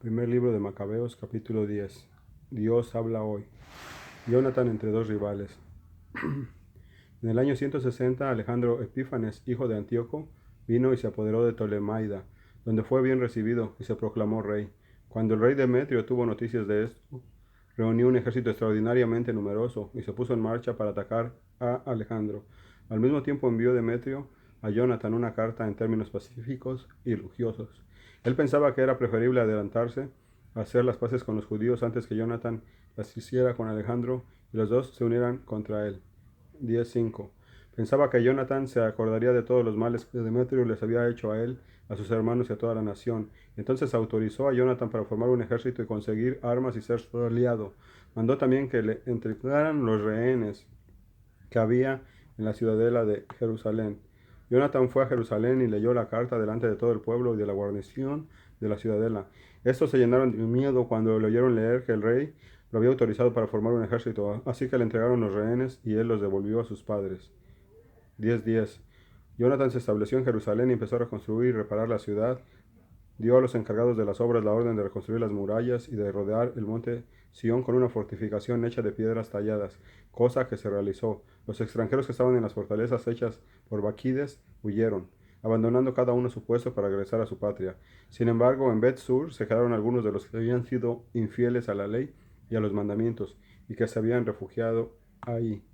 Primer libro de Macabeos, capítulo 10. Dios habla hoy. Jonatán entre dos rivales. En el año 160, Alejandro Epífanes, hijo de Antíoco, vino y se apoderó de Ptolemaida, donde fue bien recibido y se proclamó rey. Cuando el rey Demetrio tuvo noticias de esto, reunió un ejército extraordinariamente numeroso y se puso en marcha para atacar a Alejandro. Al mismo tiempo envió Demetrio a Jonatán una carta en términos pacíficos y elogiosos. Él pensaba que era preferible adelantarse a hacer las paces con los judíos antes que Jonatán las hiciera con Alejandro y los dos se unieran contra él. 10:5. Pensaba que Jonatán se acordaría de todos los males que Demetrio les había hecho a él, a sus hermanos y a toda la nación. Entonces autorizó a Jonatán para formar un ejército y conseguir armas y ser su aliado. Mandó también que le entregaran los rehenes que había en la ciudadela de Jerusalén. Jonatán fue a Jerusalén y leyó la carta delante de todo el pueblo y de la guarnición de la ciudadela. Estos se llenaron de miedo cuando le oyeron leer que el rey lo había autorizado para formar un ejército, así que le entregaron los rehenes y él los devolvió a sus padres. 10:10. Jonatán se estableció en Jerusalén y empezó a reconstruir y reparar la ciudad. Dio a los encargados de las obras la orden de reconstruir las murallas y de rodear el monte Sión con una fortificación hecha de piedras talladas, cosa que se realizó. Los extranjeros que estaban en las fortalezas hechas por Baquides huyeron, abandonando cada uno su puesto para regresar a su patria. Sin embargo, en Bet-Sur se quedaron algunos de los que habían sido infieles a la ley y a los mandamientos, y que se habían refugiado ahí.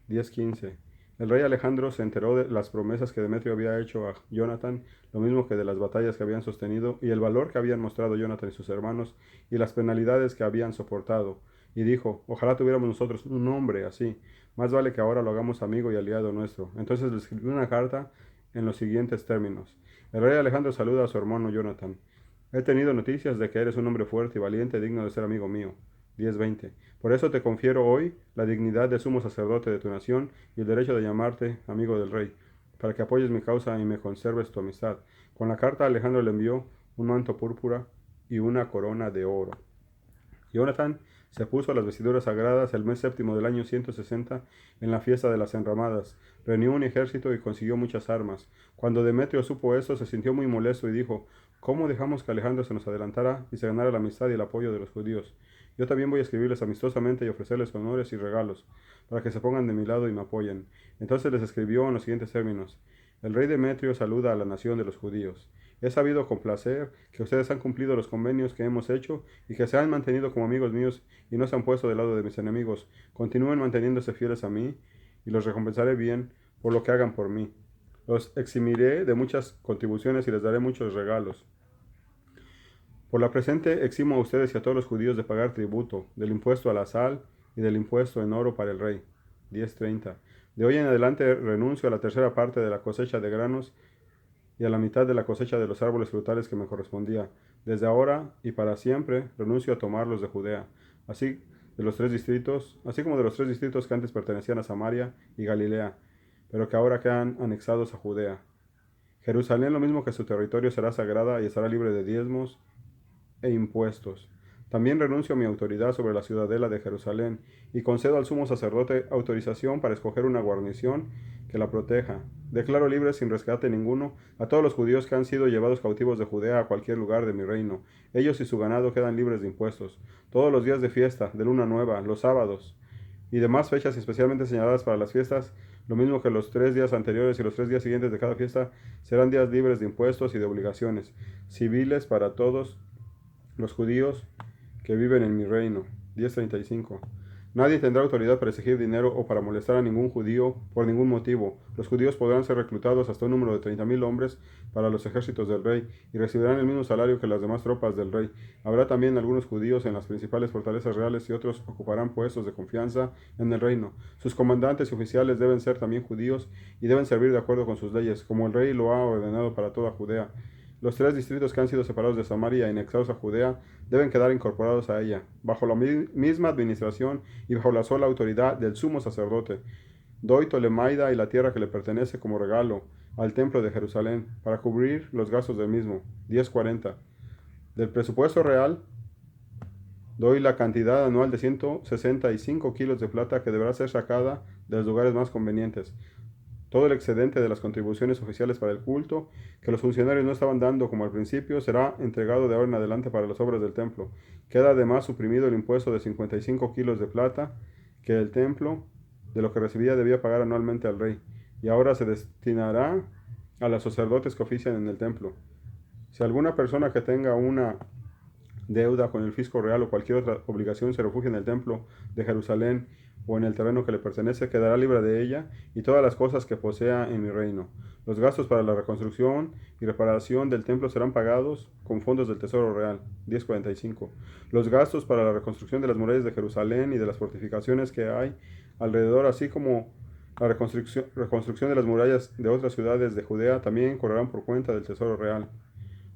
10:15. El rey Alejandro se enteró de las promesas que Demetrio había hecho a Jonatán, lo mismo que de las batallas que habían sostenido y el valor que habían mostrado Jonatán y sus hermanos y las penalidades que habían soportado. Y dijo, ojalá tuviéramos nosotros un hombre así, más vale que ahora lo hagamos amigo y aliado nuestro. Entonces le escribió una carta en los siguientes términos. El rey Alejandro saluda a su hermano Jonatán. He tenido noticias de que eres un hombre fuerte y valiente, digno de ser amigo mío. 10:20. Por eso te confiero hoy la dignidad de sumo sacerdote de tu nación y el derecho de llamarte amigo del rey, para que apoyes mi causa y me conserves tu amistad. Con la carta Alejandro le envió un manto púrpura y una corona de oro. Jonatán se puso las vestiduras sagradas el mes séptimo del año 160 en la fiesta de las enramadas. Reunió un ejército y consiguió muchas armas. Cuando Demetrio supo esto, se sintió muy molesto y dijo, ¿cómo dejamos que Alejandro se nos adelantara y se ganara la amistad y el apoyo de los judíos? Yo también voy a escribirles amistosamente y ofrecerles honores y regalos, para que se pongan de mi lado y me apoyen. Entonces les escribió en los siguientes términos. El rey Demetrio saluda a la nación de los judíos. He sabido con placer que ustedes han cumplido los convenios que hemos hecho y que se han mantenido como amigos míos y no se han puesto del lado de mis enemigos. Continúen manteniéndose fieles a mí y los recompensaré bien por lo que hagan por mí. Los eximiré de muchas contribuciones y les daré muchos regalos. Por la presente eximo a ustedes y a todos los judíos de pagar tributo, del impuesto a la sal y del impuesto en oro para el rey. 10:30. De hoy en adelante renuncio a la tercera parte de la cosecha de granos y a la mitad de la cosecha de los árboles frutales que me correspondía. Desde ahora y para siempre renuncio a tomarlos de Judea, así como de los tres distritos que antes pertenecían a Samaria y Galilea, pero que ahora quedan anexados a Judea. Jerusalén, lo mismo que su territorio, será sagrada y estará libre de diezmos e impuestos. También renuncio a mi autoridad sobre la ciudadela de Jerusalén y concedo al sumo sacerdote autorización para escoger una guarnición que la proteja. Declaro libre sin rescate ninguno a todos los judíos que han sido llevados cautivos de Judea a cualquier lugar de mi reino. Ellos y su ganado quedan libres de impuestos. Todos los días de fiesta, de luna nueva, los sábados y demás fechas especialmente señaladas para las fiestas, lo mismo que los 3 días anteriores y los 3 días siguientes de cada fiesta, serán días libres de impuestos y de obligaciones civiles para todos los judíos que viven en mi reino. 10:35. Nadie tendrá autoridad para exigir dinero o para molestar a ningún judío por ningún motivo. Los judíos podrán ser reclutados hasta un número de 30,000 hombres para los ejércitos del rey y recibirán el mismo salario que las demás tropas del rey. Habrá también algunos judíos en las principales fortalezas reales y otros ocuparán puestos de confianza en el reino. Sus comandantes y oficiales deben ser también judíos y deben servir de acuerdo con sus leyes, como el rey lo ha ordenado para toda Judea. Los 3 distritos que han sido separados de Samaria y anexados a Judea deben quedar incorporados a ella, bajo la misma administración y bajo la sola autoridad del sumo sacerdote. Doy Ptolemaida y la tierra que le pertenece como regalo al templo de Jerusalén, para cubrir los gastos del mismo. 10:40. Del presupuesto real, doy la cantidad anual de 165 kilos de plata que deberá ser sacada de los lugares más convenientes. Todo el excedente de las contribuciones oficiales para el culto, que los funcionarios no estaban dando como al principio, será entregado de ahora en adelante para las obras del templo. Queda además suprimido el impuesto de 55 kilos de plata que el templo, de lo que recibía, debía pagar anualmente al rey, y ahora se destinará a los sacerdotes que ofician en el templo. Si alguna persona que tenga una deuda con el fisco real o cualquier otra obligación se refugia en el templo de Jerusalén o en el terreno que le pertenece, quedará libre de ella y todas las cosas que posea en mi reino. Los gastos para la reconstrucción y reparación del templo serán pagados con fondos del Tesoro Real. 10:45. Los gastos para la reconstrucción de las murallas de Jerusalén y de las fortificaciones que hay alrededor, así como la reconstrucción de las murallas de otras ciudades de Judea, también correrán por cuenta del Tesoro Real.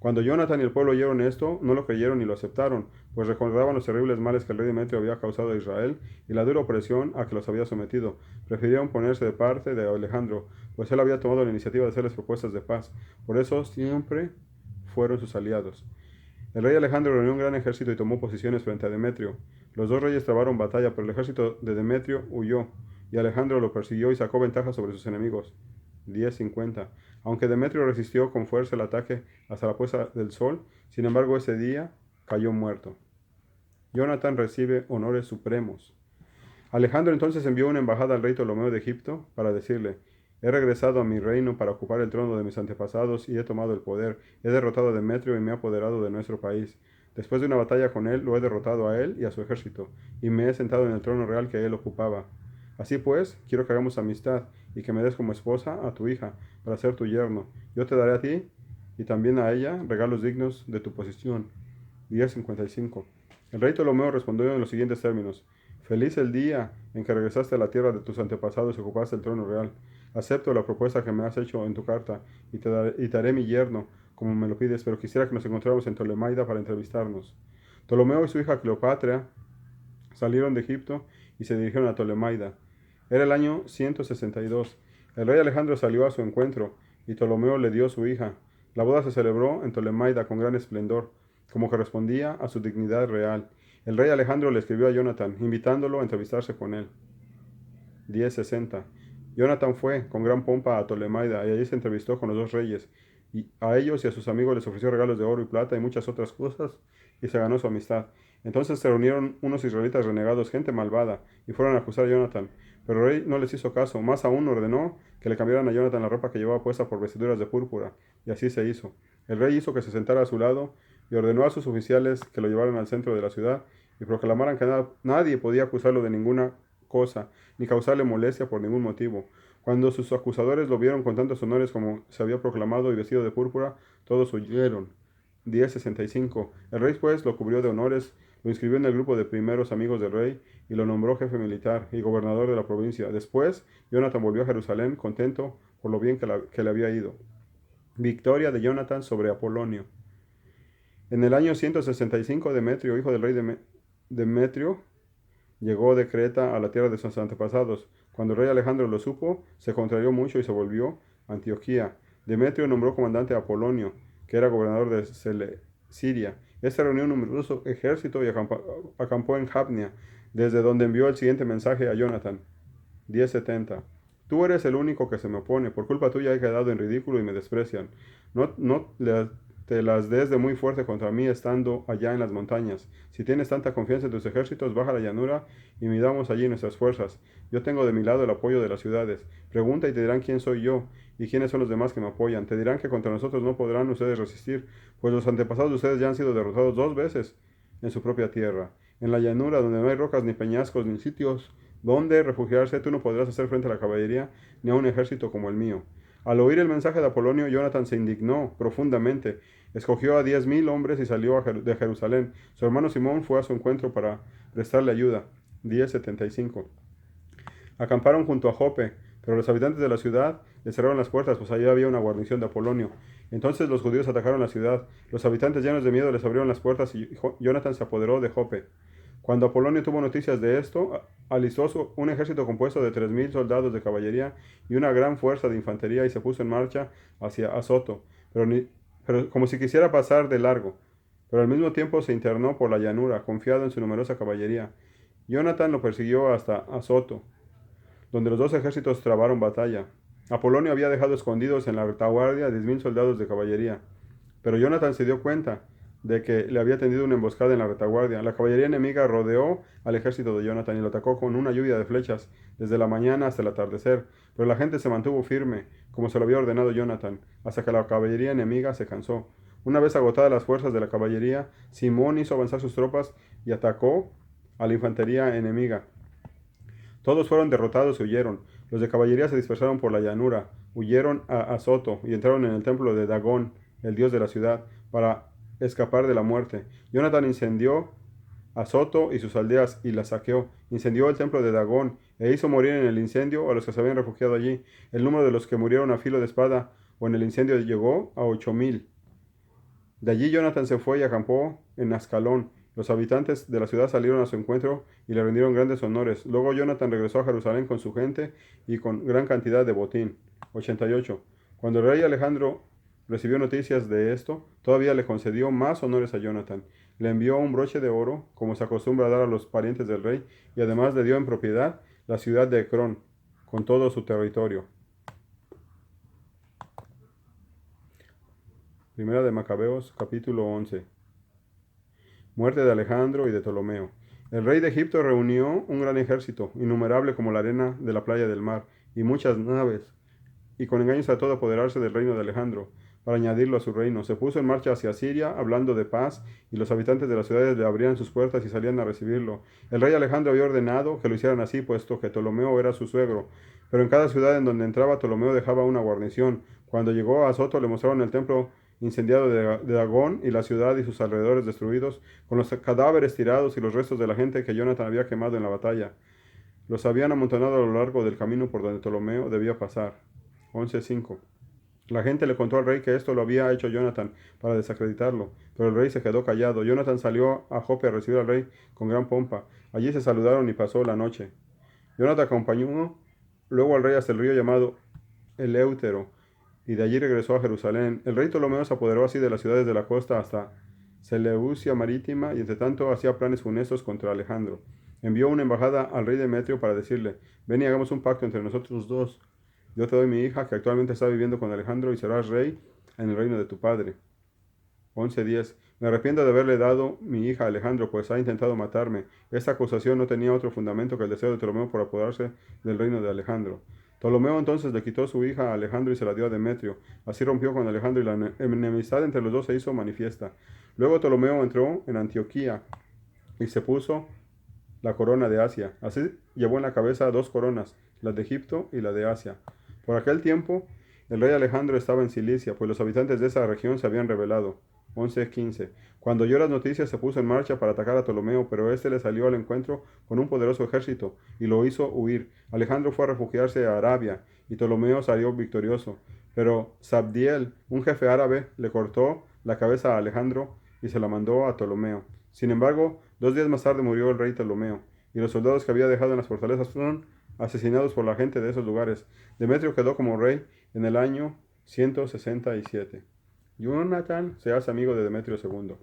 Cuando Jonathan y el pueblo oyeron esto, no lo creyeron ni lo aceptaron, pues recordaban los terribles males que el rey Demetrio había causado a Israel y la dura opresión a que los había sometido. Prefirieron ponerse de parte de Alejandro, pues él había tomado la iniciativa de hacerles propuestas de paz. Por eso siempre fueron sus aliados. El rey Alejandro reunió un gran ejército y tomó posiciones frente a Demetrio. Los dos reyes trabaron batalla, pero el ejército de Demetrio huyó, y Alejandro lo persiguió y sacó ventaja sobre sus enemigos. 10:50. Aunque Demetrio resistió con fuerza el ataque hasta la puesta del sol, sin embargo ese día cayó muerto. Jonathan recibe honores supremos. Alejandro entonces envió una embajada al rey Ptolomeo de Egipto para decirle: he regresado a mi reino para ocupar el trono de mis antepasados y he tomado el poder. He derrotado a Demetrio y me he apoderado de nuestro país. Después de una batalla con él, lo he derrotado a él y a su ejército, y me he sentado en el trono real que él ocupaba. Así pues, quiero que hagamos amistad y que me des como esposa a tu hija para ser tu yerno. Yo te daré a ti y también a ella regalos dignos de tu posición. 10:55. El rey Ptolomeo respondió en los siguientes términos: feliz el día en que regresaste a la tierra de tus antepasados y ocupaste el trono real. Acepto la propuesta que me has hecho en tu carta y te daré mi yerno, como me lo pides, pero quisiera que nos encontráramos en Tolemaida para entrevistarnos. Ptolomeo y su hija Cleopatra salieron de Egipto y se dirigieron a Tolemaida. Era el año 162. El rey Alejandro salió a su encuentro y Ptolomeo le dio su hija. La boda se celebró en Tolemaida con gran esplendor, como correspondía a su dignidad real. El rey Alejandro le escribió a Jonathan, invitándolo a entrevistarse con él. 10:60. Jonathan fue con gran pompa a Tolemaida y allí se entrevistó con los dos reyes. Y a ellos y a sus amigos les ofreció regalos de oro y plata y muchas otras cosas, y se ganó su amistad. Entonces se reunieron unos israelitas renegados, gente malvada, y fueron a acusar a Jonathan. Pero el rey no les hizo caso, más aún ordenó que le cambiaran a Jonathan la ropa que llevaba puesta por vestiduras de púrpura, y así se hizo. El rey hizo que se sentara a su lado y ordenó a sus oficiales que lo llevaran al centro de la ciudad y proclamaran que nadie podía acusarlo de ninguna cosa, ni causarle molestia por ningún motivo. Cuando sus acusadores lo vieron con tantos honores como se había proclamado y vestido de púrpura, todos huyeron. 10:65. El rey pues lo cubrió de honores, lo inscribió en el grupo de primeros amigos del rey y lo nombró jefe militar y gobernador de la provincia. Después, Jonathan volvió a Jerusalén contento por lo bien que le había ido. Victoria de Jonathan sobre Apolonio. En el año 165, Demetrio, hijo del rey Demetrio, llegó de Creta a la tierra de sus antepasados. Cuando el rey Alejandro lo supo, se contrarió mucho y se volvió a Antioquía. Demetrio nombró comandante a Apolonio, que era gobernador de Siria. Este reunió un numeroso ejército y acampó en Jabnia, desde donde envió el siguiente mensaje a Jonathan. 10:70. Tú eres el único que se me opone, por culpa tuya he quedado en ridículo y me desprecian. No te las des de muy fuerte contra mí estando allá en las montañas. Si tienes tanta confianza en tus ejércitos, baja a la llanura y midamos allí nuestras fuerzas. Yo tengo de mi lado el apoyo de las ciudades. Pregunta y te dirán quién soy yo y quiénes son los demás que me apoyan. Te dirán que contra nosotros no podrán ustedes resistir, pues los antepasados de ustedes ya han sido derrotados 2 veces en su propia tierra. En la llanura, donde no hay rocas, ni peñascos, ni sitios donde refugiarse, tú no podrás hacer frente a la caballería ni a un ejército como el mío. Al oír el mensaje de Apolonio, Jonathan se indignó profundamente. Escogió a 10,000 hombres y salió de Jerusalén. Su hermano Simón fue a su encuentro para prestarle ayuda. 10:75. Acamparon junto a Jope, pero los habitantes de la ciudad le cerraron las puertas, pues allí había una guarnición de Apolonio. Entonces los judíos atacaron la ciudad. Los habitantes llenos de miedo les abrieron las puertas y Jonathan se apoderó de Jope. Cuando Apolonio tuvo noticias de esto, alistó un ejército compuesto de 3,000 soldados de caballería y una gran fuerza de infantería y se puso en marcha hacia Azoto, pero como si quisiera pasar de largo. Pero al mismo tiempo se internó por la llanura, confiado en su numerosa caballería. Jonathan lo persiguió hasta Azoto, donde los dos ejércitos trabaron batalla. Apolonio había dejado escondidos en la retaguardia 10.000 soldados de caballería. Pero Jonathan se dio cuenta de que le había tendido una emboscada en la retaguardia. La caballería enemiga rodeó al ejército de Jonathan y lo atacó con una lluvia de flechas desde la mañana hasta el atardecer. Pero la gente se mantuvo firme, como se lo había ordenado Jonathan, hasta que la caballería enemiga se cansó. Una vez agotadas las fuerzas de la caballería, Simón hizo avanzar sus tropas y atacó a la infantería enemiga. Todos fueron derrotados y huyeron. Los de caballería se dispersaron por la llanura, huyeron a Azoto y entraron en el templo de Dagón, el dios de la ciudad, para escapar de la muerte. Jonathan incendió Azoto y sus aldeas y las saqueó. Incendió el templo de Dagón e hizo morir en el incendio a los que se habían refugiado allí. El número de los que murieron a filo de espada o en el incendio llegó a 8.000. De allí Jonathan se fue y acampó en Ascalón. Los habitantes de la ciudad salieron a su encuentro y le rindieron grandes honores. Luego Jonathan regresó a Jerusalén con su gente y con gran cantidad de botín. 88. Cuando el rey Alejandro recibió noticias de esto, todavía le concedió más honores a Jonathan. Le envió un broche de oro, como se acostumbra a dar a los parientes del rey, y además le dio en propiedad la ciudad de Ecrón, con todo su territorio. Primera de Macabeos, capítulo 11. Muerte de Alejandro y de Ptolomeo. El rey de Egipto reunió un gran ejército, innumerable como la arena de la playa del mar, y muchas naves, y con engaños trató de apoderarse del reino de Alejandro, para añadirlo a su reino. Se puso en marcha hacia Siria, hablando de paz, y los habitantes de las ciudades le abrían sus puertas y salían a recibirlo. El rey Alejandro había ordenado que lo hicieran así, puesto que Ptolomeo era su suegro. Pero en cada ciudad en donde entraba, Ptolomeo dejaba una guarnición. Cuando llegó a Azoto, le mostraron el templo incendiado de Dagón y la ciudad y sus alrededores destruidos, con los cadáveres tirados y los restos de la gente que Jonathan había quemado en la batalla. Los habían amontonado a lo largo del camino por donde Ptolomeo debía pasar. 11:5. La gente le contó al rey que esto lo había hecho Jonathan para desacreditarlo, pero el rey se quedó callado. Jonathan salió a Jope a recibir al rey con gran pompa. Allí se saludaron y pasó la noche. Jonathan acompañó luego al rey hasta el río llamado Eleútero, y de allí regresó a Jerusalén. El rey Ptolomeo se apoderó así de las ciudades de la costa hasta Seleucia Marítima, y entre tanto hacía planes funestos contra Alejandro. Envió una embajada al rey Demetrio para decirle: ven y hagamos un pacto entre nosotros dos. Yo te doy mi hija, que actualmente está viviendo con Alejandro, y serás rey en el reino de tu padre. 11:10. Me arrepiento de haberle dado mi hija a Alejandro, pues ha intentado matarme. Esta acusación no tenía otro fundamento que el deseo de Ptolomeo por apoderarse del reino de Alejandro. Ptolomeo entonces le quitó su hija a Alejandro y se la dio a Demetrio. Así rompió con Alejandro y la enemistad entre los dos se hizo manifiesta. Luego Ptolomeo entró en Antioquía y se puso la corona de Asia. Así llevó en la cabeza dos coronas, la de Egipto y la de Asia. Por aquel tiempo, el rey Alejandro estaba en Cilicia, pues los habitantes de esa región se habían rebelado. 11:15. Cuando oyó las noticias se puso en marcha para atacar a Ptolomeo, pero éste le salió al encuentro con un poderoso ejército y lo hizo huir. Alejandro fue a refugiarse a Arabia y Ptolomeo salió victorioso. Pero Sabdiel, un jefe árabe, le cortó la cabeza a Alejandro y se la mandó a Ptolomeo. Sin embargo, 2 días más tarde murió el rey Ptolomeo, y los soldados que había dejado en las fortalezas fueron asesinados por la gente de esos lugares. Demetrio quedó como rey en el año 167. Jonathan se hace amigo de Demetrio II.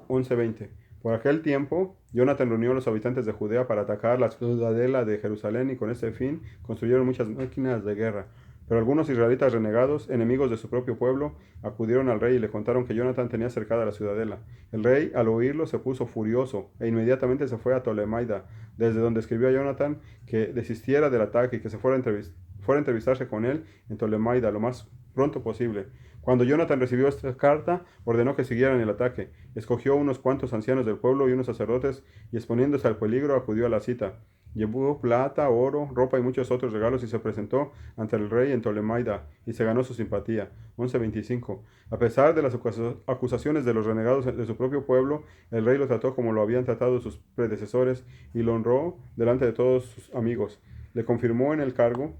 11:20. Por aquel tiempo, Jonathan reunió a los habitantes de Judea para atacar la ciudadela de Jerusalén, y con este fin construyeron muchas máquinas de guerra. Pero algunos israelitas renegados, enemigos de su propio pueblo, acudieron al rey y le contaron que Jonathan tenía cercada la ciudadela. El rey, al oírlo, se puso furioso e inmediatamente se fue a Tolemaida, desde donde escribió a Jonathan que desistiera del ataque y que se fuera a entrevistarse con él en Tolemaida lo más pronto posible. Cuando Jonathan recibió esta carta, ordenó que siguieran el ataque. Escogió unos cuantos ancianos del pueblo y unos sacerdotes, y exponiéndose al peligro, acudió a la cita. Llevó plata, oro, ropa y muchos otros regalos y se presentó ante el rey en Tolemaida y se ganó su simpatía. 11:25. A pesar de las acusaciones de los renegados de su propio pueblo, el rey lo trató como lo habían tratado sus predecesores y lo honró delante de todos sus amigos. Le confirmó en el cargo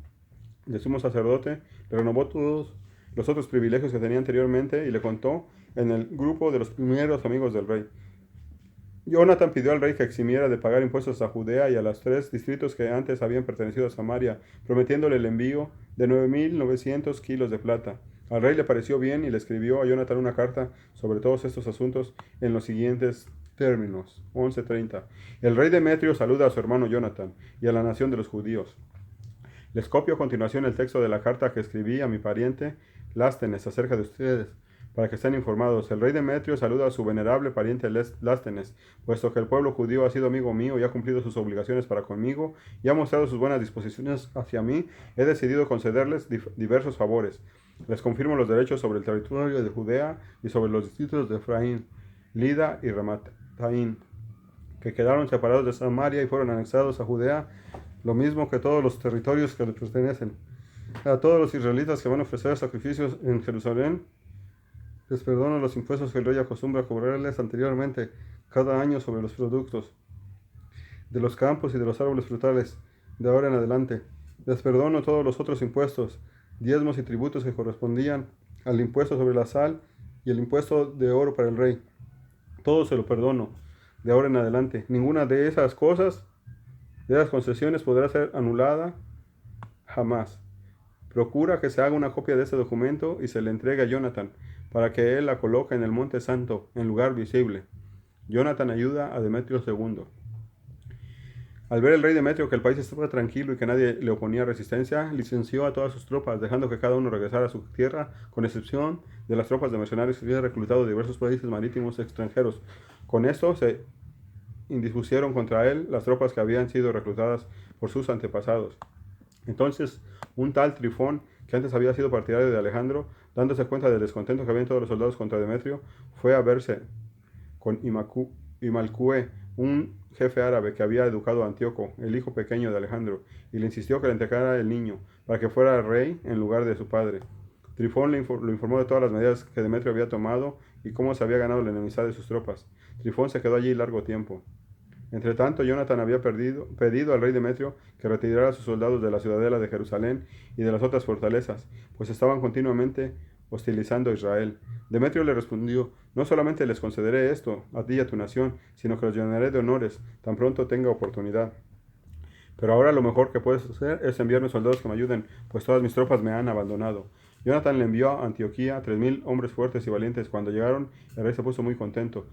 de sumo sacerdote, le renovó todos los otros privilegios que tenía anteriormente y le contó en el grupo de los primeros amigos del rey. Jonathan pidió al rey que eximiera de pagar impuestos a Judea y a los 3 distritos que antes habían pertenecido a Samaria, prometiéndole el envío de 9.900 kilos de plata. Al rey le pareció bien y le escribió a Jonathan una carta sobre todos estos asuntos en los siguientes términos. 11:30. El rey Demetrio saluda a su hermano Jonathan y a la nación de los judíos. Les copio a continuación el texto de la carta que escribí a mi pariente Lástenes acerca de ustedes, para que estén informados. El rey Demetrio saluda a su venerable pariente Lástenes, puesto que el pueblo judío ha sido amigo mío y ha cumplido sus obligaciones para conmigo y ha mostrado sus buenas disposiciones hacia mí, he decidido concederles diversos favores. Les confirmo los derechos sobre el territorio de Judea y sobre los distritos de Efraín, Lida y Ramataín, que quedaron separados de Samaria y fueron anexados a Judea, lo mismo que todos los territorios que les pertenecen. A todos los israelitas que van a ofrecer sacrificios en Jerusalén, les perdono los impuestos que el rey acostumbra cobrarles anteriormente cada año sobre los productos de los campos y de los árboles frutales, de ahora en adelante. Les perdono todos los otros impuestos, diezmos y tributos que correspondían al impuesto sobre la sal y el impuesto de oro para el rey. Todo se lo perdono de ahora en adelante. Ninguna de esas cosas, de esas concesiones, podrá ser anulada jamás. Procura que se haga una copia de este documento y se le entregue a Jonathan, para que él la coloque en el monte santo, en lugar visible. Jonathan ayuda a Demetrio II. Al ver el rey Demetrio que el país estaba tranquilo y que nadie le oponía resistencia, licenció a todas sus tropas, dejando que cada uno regresara a su tierra, con excepción de las tropas de mercenarios que había reclutado de diversos países marítimos extranjeros. Con esto se indispusieron contra él las tropas que habían sido reclutadas por sus antepasados. Entonces, un tal Trifón, que antes había sido partidario de Alejandro, dándose cuenta del descontento que habían todos los soldados contra Demetrio, fue a verse con Imalcue, un jefe árabe que había educado a Antíoco, el hijo pequeño de Alejandro, y le insistió que le entregara el niño, para que fuera rey en lugar de su padre. Trifón lo informó de todas las medidas que Demetrio había tomado y cómo se había ganado la enemistad de sus tropas. Trifón se quedó allí largo tiempo. Entre tanto, Jonathan había pedido al rey Demetrio que retirara a sus soldados de la ciudadela de Jerusalén y de las otras fortalezas, pues estaban continuamente hostilizando a Israel. Demetrio le respondió: no solamente les concederé esto a ti y a tu nación, sino que los llenaré de honores tan pronto tenga oportunidad. Pero ahora lo mejor que puedes hacer es enviarme soldados que me ayuden, pues todas mis tropas me han abandonado. Jonathan le envió a Antioquía 3000 hombres fuertes y valientes. Cuando llegaron, el rey se puso muy contento.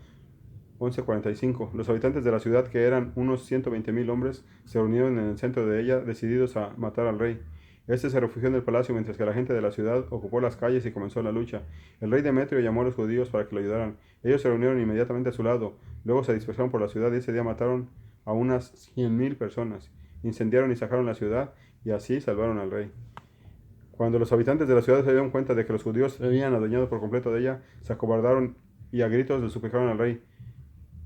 11:45. Los habitantes de la ciudad, que eran unos 120,000 hombres, se reunieron en el centro de ella, decididos a matar al rey. Este se refugió en el palacio, mientras que la gente de la ciudad ocupó las calles y comenzó la lucha. El rey Demetrio llamó a los judíos para que lo ayudaran. Ellos se reunieron inmediatamente a su lado. Luego se dispersaron por la ciudad y ese día mataron a unas 100,000 personas. Incendiaron y sacaron la ciudad y así salvaron al rey. Cuando los habitantes de la ciudad se dieron cuenta de que los judíos se habían adueñado por completo de ella, se acobardaron y a gritos le suplicaron al rey.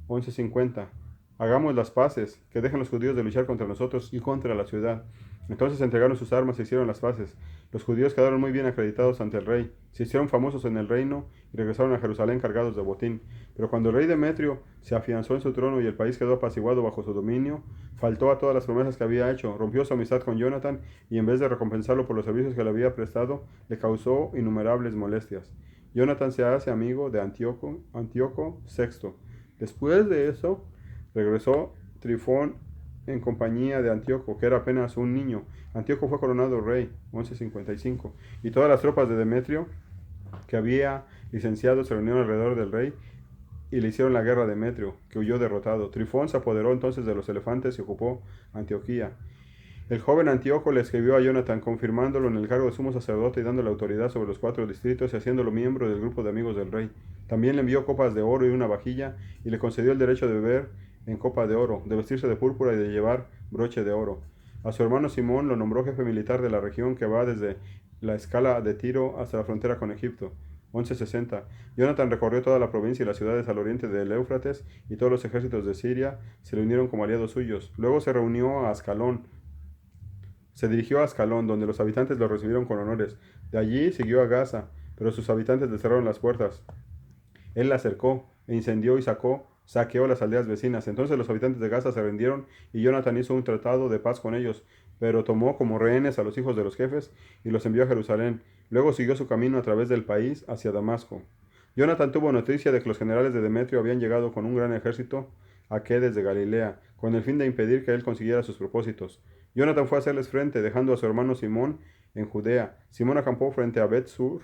11:50. Hagamos las paces, que dejen los judíos de luchar contra nosotros y contra la ciudad. Entonces entregaron sus armas e hicieron las paces. Los judíos quedaron muy bien acreditados ante el rey, se hicieron famosos en el reino y regresaron a Jerusalén cargados de botín. Pero cuando el rey Demetrio se afianzó en su trono y el país quedó apaciguado bajo su dominio, faltó a todas las promesas que había hecho, rompió su amistad con Jonathan y en vez de recompensarlo por los servicios que le había prestado, le causó innumerables molestias. Jonathan se hace amigo de Antíoco VI. Después de eso, regresó Trifón en compañía de Antíoco, que era apenas un niño. Antíoco fue coronado rey, 11:55, y todas las tropas de Demetrio que había licenciado se reunieron alrededor del rey y le hicieron la guerra a Demetrio, que huyó derrotado. Trifón se apoderó entonces de los elefantes y ocupó Antioquía. El joven Antíoco le escribió a Jonathan, confirmándolo en el cargo de sumo sacerdote y dándole autoridad sobre los 4 distritos y haciéndolo miembro del grupo de amigos del rey. También le envió copas de oro y una vajilla y le concedió el derecho de beber en copa de oro, de vestirse de púrpura y de llevar broche de oro. A su hermano Simón lo nombró jefe militar de la región que va desde la escala de Tiro hasta la frontera con Egipto. 11:60. Jonathan recorrió toda la provincia y las ciudades al oriente del Éufrates, y todos los ejércitos de Siria se le unieron como aliados suyos. Luego se dirigió a Ascalón, donde los habitantes lo recibieron con honores. De allí siguió a Gaza, pero sus habitantes le cerraron las puertas. Él la cercó e incendió y saqueó las aldeas vecinas. Entonces los habitantes de Gaza se rindieron y Jonathan hizo un tratado de paz con ellos, pero tomó como rehenes a los hijos de los jefes y los envió a Jerusalén. Luego siguió su camino a través del país hacia Damasco. Jonathan tuvo noticia de que los generales de Demetrio habían llegado con un gran ejército a Quedes de Galilea, con el fin de impedir que él consiguiera sus propósitos. Jonathan fue a hacerles frente, dejando a su hermano Simón en Judea. Simón acampó frente a Bet-Sur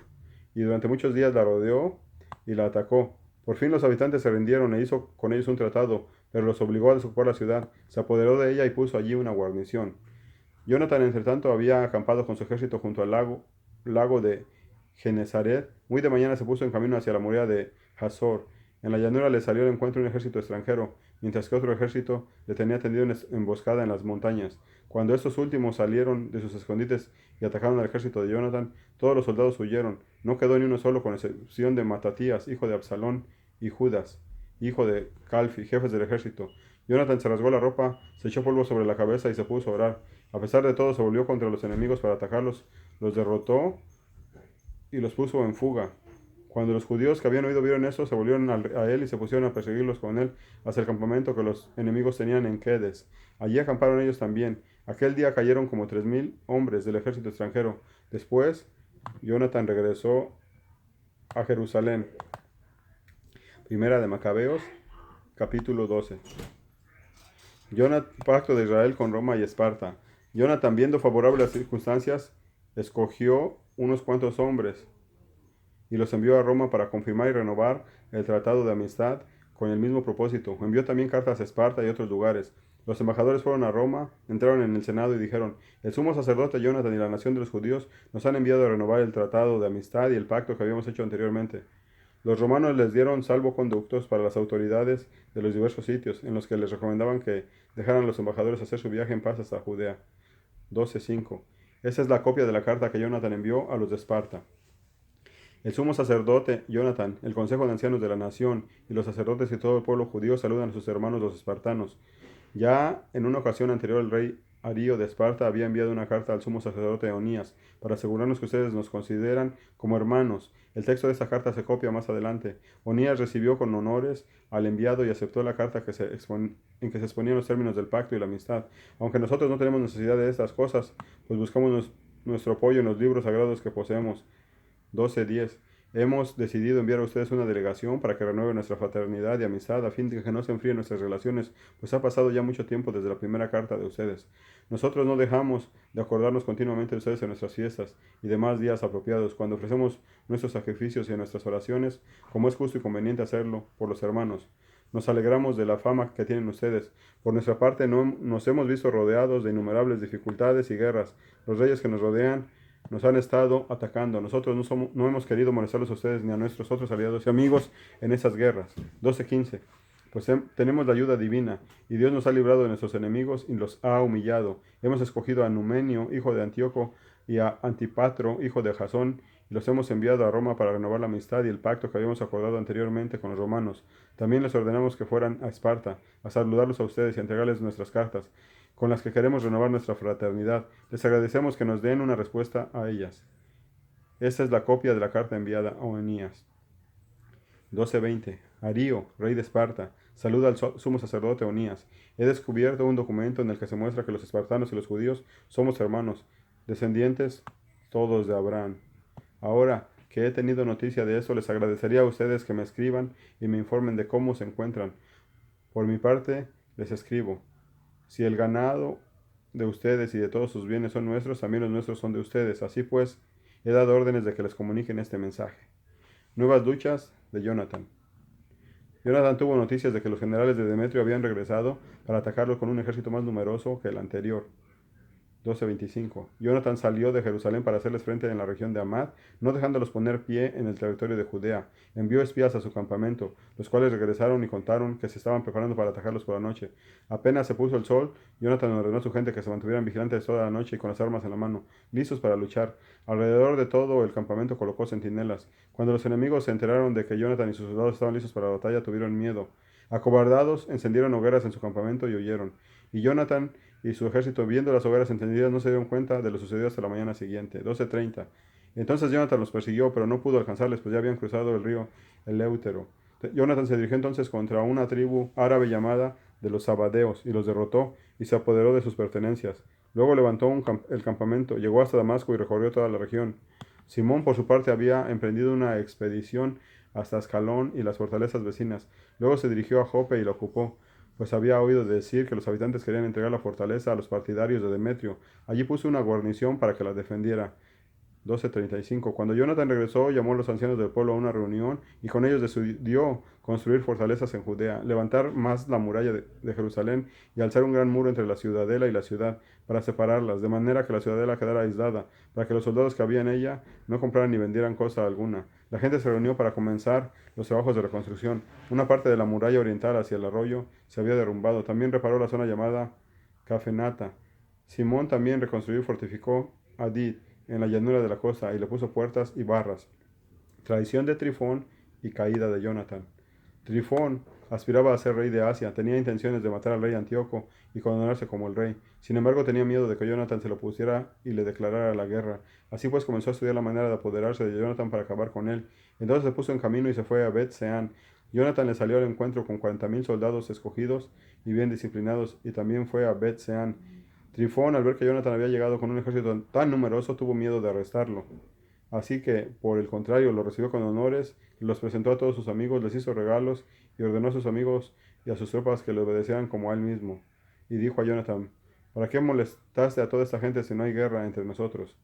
y durante muchos días la rodeó y la atacó. Por fin los habitantes se rindieron e hizo con ellos un tratado, pero los obligó a desocupar la ciudad. Se apoderó de ella y puso allí una guarnición. Jonathan, entre tanto, había acampado con su ejército junto al lago de Genezaret. Muy de mañana se puso en camino hacia la muralla de Hazor. En la llanura le salió al encuentro un ejército extranjero, mientras que otro ejército le tenía tendido en emboscada en las montañas. Cuando estos últimos salieron de sus escondites y atacaron al ejército de Jonathan, todos los soldados huyeron. No quedó ni uno solo, con excepción de Matatías, hijo de Absalón, y Judas, hijo de Calfi, jefes del ejército. Jonathan se rasgó la ropa, se echó polvo sobre la cabeza y se puso a orar. A pesar de todo, se volvió contra los enemigos para atacarlos, los derrotó y los puso en fuga. Cuando los judíos que habían oído vieron eso, se volvieron a él y se pusieron a perseguirlos con él hacia el campamento que los enemigos tenían en Quedes. Allí acamparon ellos también. Aquel día cayeron como 3000 hombres del ejército extranjero. Después, Jonathan regresó a Jerusalén. Primera de Macabeos, capítulo 12. Pacto de Israel con Roma y Esparta. Jonathan, viendo favorables las circunstancias, escogió unos cuantos hombres y los envió a Roma para confirmar y renovar el tratado de amistad con el mismo propósito. Envió también cartas a Esparta y otros lugares. Los embajadores fueron a Roma, entraron en el Senado y dijeron: el sumo sacerdote Jonathan y la nación de los judíos nos han enviado a renovar el tratado de amistad y el pacto que habíamos hecho anteriormente. Los romanos les dieron salvoconductos para las autoridades de los diversos sitios, en los que les recomendaban que dejaran a los embajadores hacer su viaje en paz hasta Judea. 12:5. Esa es la copia de la carta que Jonathan envió a los de Esparta. El sumo sacerdote Jonathan, el consejo de ancianos de la nación y los sacerdotes y todo el pueblo judío saludan a sus hermanos los espartanos. Ya en una ocasión anterior el rey Darío de Esparta había enviado una carta al sumo sacerdote Onías para asegurarnos que ustedes nos consideran como hermanos. El texto de esta carta se copia más adelante. Onías recibió con honores al enviado y aceptó la carta en que se exponían los términos del pacto y la amistad. Aunque nosotros no tenemos necesidad de estas cosas, pues buscamos nuestro apoyo en los libros sagrados que poseemos. 12:10. Hemos decidido enviar a ustedes una delegación para que renueve nuestra fraternidad y amistad a fin de que no se enfríen nuestras relaciones, pues ha pasado ya mucho tiempo desde la primera carta de ustedes. Nosotros no dejamos de acordarnos continuamente de ustedes en nuestras fiestas y demás días apropiados, cuando ofrecemos nuestros sacrificios y nuestras oraciones, como es justo y conveniente hacerlo por los hermanos. Nos alegramos de la fama que tienen ustedes. Por nuestra parte, no nos hemos visto rodeados de innumerables dificultades y guerras. Los reyes que nos rodean nos han estado atacando. Nosotros no hemos querido molestarlos a ustedes ni a nuestros otros aliados y amigos en esas guerras. 12:15. Pues tenemos la ayuda divina, y Dios nos ha librado de nuestros enemigos y los ha humillado. Hemos escogido a Numenio, hijo de Antíoco, y a Antipatro, hijo de Jasón, y los hemos enviado a Roma para renovar la amistad y el pacto que habíamos acordado anteriormente con los romanos. También les ordenamos que fueran a Esparta, a saludarlos a ustedes y a entregarles nuestras cartas, con las que queremos renovar nuestra fraternidad. Les agradecemos que nos den una respuesta a ellas. Esta es la copia de la carta enviada a Onías. 12:20. Darío, rey de Esparta, saluda al sumo sacerdote Onías. He descubierto un documento en el que se muestra que los espartanos y los judíos somos hermanos, descendientes todos de Abraham. Ahora que he tenido noticia de eso, les agradecería a ustedes que me escriban y me informen de cómo se encuentran. Por mi parte, les escribo: si el ganado de ustedes y de todos sus bienes son nuestros, también los nuestros son de ustedes. Así pues, he dado órdenes de que les comuniquen este mensaje. Nuevas luchas de Jonathan. Jonathan tuvo noticias de que los generales de Demetrio habían regresado para atacarlos con un ejército más numeroso que el anterior. 12:25. Jonathan salió de Jerusalén para hacerles frente en la región de Amad, no dejándolos poner pie en el territorio de Judea. Envió espías a su campamento, los cuales regresaron y contaron que se estaban preparando para atacarlos por la noche. Apenas se puso el sol, Jonathan ordenó a su gente que se mantuvieran vigilantes toda la noche y con las armas en la mano, listos para luchar. Alrededor de todo el campamento colocó centinelas. Cuando los enemigos se enteraron de que Jonathan y sus soldados estaban listos para la batalla, tuvieron miedo. Acobardados, encendieron hogueras en su campamento y huyeron. Y Jonathan y su ejército, viendo las hogueras encendidas, no se dieron cuenta de lo sucedido hasta la mañana siguiente. 12:30. Entonces Jonathan los persiguió, pero no pudo alcanzarles, pues ya habían cruzado el río Eléutero. Jonathan se dirigió entonces contra una tribu árabe llamada de los Sabadeos, y los derrotó, y se apoderó de sus pertenencias. Luego levantó el campamento, llegó hasta Damasco y recorrió toda la región. Simón, por su parte, había emprendido una expedición hasta Ascalón y las fortalezas vecinas. Luego se dirigió a Jope y la ocupó, pues había oído decir que los habitantes querían entregar la fortaleza a los partidarios de Demetrio. Allí puso una guarnición para que la defendiera. 12:35. Cuando Jonathan regresó, llamó a los ancianos del pueblo a una reunión y con ellos decidió construir fortalezas en Judea, levantar más la muralla de Jerusalén y alzar un gran muro entre la ciudadela y la ciudad para separarlas, de manera que la ciudadela quedara aislada, para que los soldados que había en ella no compraran ni vendieran cosa alguna. La gente se reunió para comenzar los trabajos de reconstrucción. Una parte de la muralla oriental hacia el arroyo se había derrumbado. También reparó la zona llamada Cafenata. Simón también reconstruyó y fortificó Adid en la llanura de la costa y le puso puertas y barras. Traición de Trifón y caída de Jonathan. Trifón aspiraba a ser rey de Asia, tenía intenciones de matar al rey Antíoco y coronarse como el rey. Sin embargo, tenía miedo de que Jonathan se lo pusiera y le declarara la guerra. Así pues, comenzó a estudiar la manera de apoderarse de Jonathan para acabar con él. Entonces se puso en camino y se fue a Bet-Sean. Jonathan le salió al encuentro con 40,000 soldados escogidos y bien disciplinados, y también fue a Bet-Sean. Trifón, al ver que Jonathan había llegado con un ejército tan numeroso, tuvo miedo de arrestarlo. Así que, por el contrario, lo recibió con honores, los presentó a todos sus amigos, les hizo regalos y ordenó a sus amigos y a sus tropas que le obedecieran como a él mismo. Y dijo a Jonathan: ¿Para qué molestaste a toda esta gente si no hay guerra entre nosotros?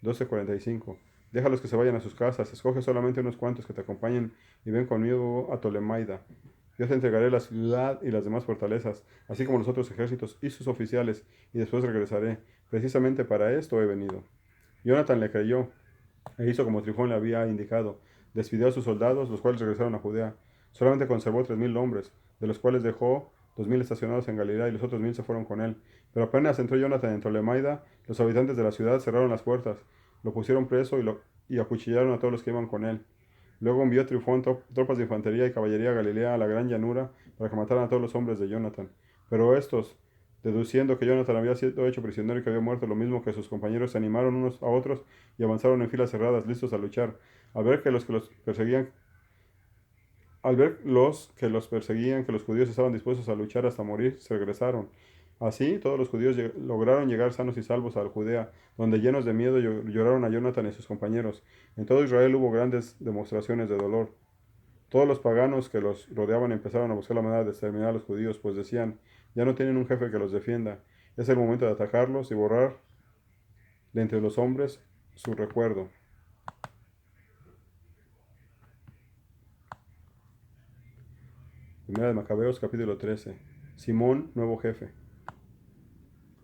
12:45. Déjalos que se vayan a sus casas, escoge solamente unos cuantos que te acompañen y ven conmigo a Tolemaida. Yo te entregaré la ciudad y las demás fortalezas, así como los otros ejércitos y sus oficiales, y después regresaré. Precisamente para esto he venido. Jonathan le creyó e hizo como Trifón le había indicado. Despidió a sus soldados, los cuales regresaron a Judea. Solamente conservó 3,000 hombres, de los cuales dejó 2,000 estacionados en Galilea y los otros 1,000 se fueron con él. Pero apenas entró Jonathan en Tolemaida, los habitantes de la ciudad cerraron las puertas, lo pusieron preso y acuchillaron a todos los que iban con él. Luego envió Trifón tropas de infantería y caballería a Galilea, a la gran llanura, para que mataran a todos los hombres de Jonathan. Pero estos, deduciendo que Jonathan había sido hecho prisionero y que había muerto lo mismo que sus compañeros, se animaron unos a otros y avanzaron en filas cerradas, listos a luchar. Al ver que los perseguían, que los judíos estaban dispuestos a luchar hasta morir, se regresaron. Así, todos los judíos lograron llegar sanos y salvos a Judea, donde llenos de miedo lloraron a Jonathan y sus compañeros. En todo Israel hubo grandes demostraciones de dolor. Todos los paganos que los rodeaban empezaron a buscar la manera de exterminar a los judíos, pues decían: ya no tienen un jefe que los defienda. Es el momento de atacarlos y borrar de entre los hombres su recuerdo. Primera de Macabeos, capítulo 13. Simón, nuevo jefe.